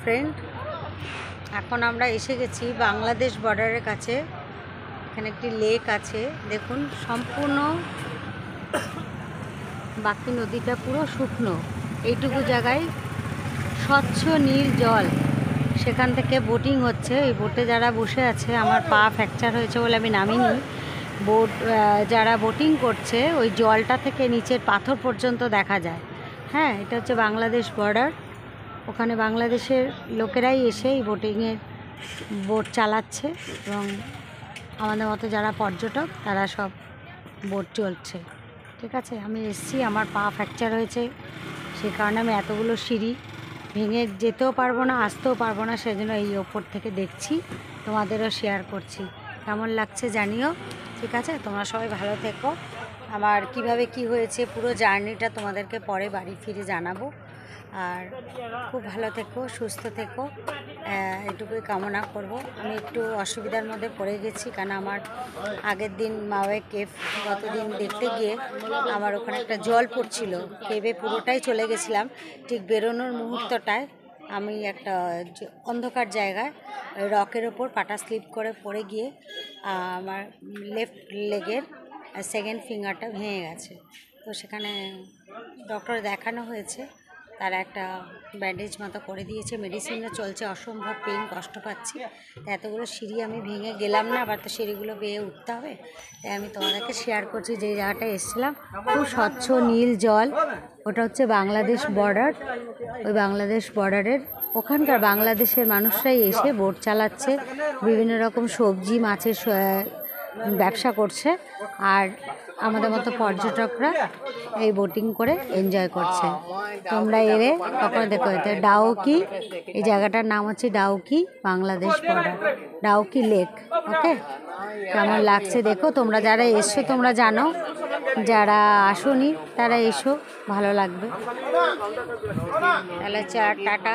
Friend, এখন আমরা এসে গেছি বাংলাদেশ বর্ডারের কাছে। এখানে একটি লেক আছে, দেখুন সম্পূর্ণ বাকি নদীটা পুরো শুকনো। এইটুকু জায়গায় স্বচ্ছ নীল জল, সেখান থেকে বোটিং হচ্ছে। এই বোটে যারা বসে আছে, আমার পা ফ্র্যাকচার হয়েছে বলে আমি নামিনি। বোট যারা বোটিং করছে, ওই জলটা থেকে নিচের পাথর পর্যন্ত দেখা যায়। হ্যাঁ, এটা হচ্ছে বাংলাদেশ বর্ডার। ওখানে বাংলাদেশের লোকেরাই এসে এই বোট চালাচ্ছে এবং আমাদের মতো যারা পর্যটক তারা সব বোট চলছে। ঠিক আছে, আমি এসেছি, আমার পা ফ্র্যাকচার হয়েছে, সেই কারণে আমি এতগুলো সিঁড়ি ভেঙে যেতেও পারবো না, আসতেও পারবো না, সেজন্য এই ওপর থেকে দেখছি, তোমাদেরও শেয়ার করছি। কেমন লাগছে জানিও। ঠিক আছে, তোমরা সবাই ভালো থেকো। আমার কিভাবে কি হয়েছে পুরো জার্নিটা তোমাদেরকে পরে বাড়ি ফিরে জানাবো। আর খুব ভালো থেকো, সুস্থ থেকো, এটুকুই কামনা করব। আমি একটু অসুবিধার মধ্যে পড়ে গেছি, কারণ আমার আগের দিন মাওয়ে কেভ গতদিন দেখতে গিয়ে আমার ওখানে একটা জল পড়ছিল, কেভে পুরোটাই চলে গেছিলাম। ঠিক বেরোনোর মুহূর্তটায় আমি একটা অন্ধকার জায়গায় রকের ওপর পাটা স্লিপ করে পড়ে গিয়ে আমার লেফট লেগের সেকেন্ড ফিঙ্গারটা ভেঙে গেছে। তো সেখানে ডক্টর দেখানো হয়েছে, তারা একটা ব্যান্ডেজ মতো করে দিয়েছে, মেডিসিনও চলছে। অসম্ভব পেন, কষ্ট পাচ্ছি। এতগুলো সিঁড়ি আমি ভেঙে গেলাম না, আবার তো সিঁড়িগুলো বেয়ে উঠতে হবে। তাই আমি তোমাদেরকে শেয়ার করছি যে জায়গাটায় এসেছিলাম, খুব স্বচ্ছ নীল জল। ওটা হচ্ছে বাংলাদেশ বর্ডার। ওই বাংলাদেশ বর্ডারের ওখানকার বাংলাদেশের মানুষরাই এসে বোট চালাচ্ছে, বিভিন্ন রকম সবজি মাছের ব্যবসা করছে, আর আমাদের মতো পর্যটকরা এই বোটিং করে এনজয় করছে। তোমরা এলে কখনো দেখো। এতে ডাউকি, এই জায়গাটার নাম হচ্ছে ডাউকি, বাংলাদেশ বর্ডার, ডাউকি লেক। ওকে, কেমন লাগছে দেখো। তোমরা যারা এসছো তোমরা জানো, যারা আসোনি তারা এসো, ভালো লাগবে। তাহলে টাটা।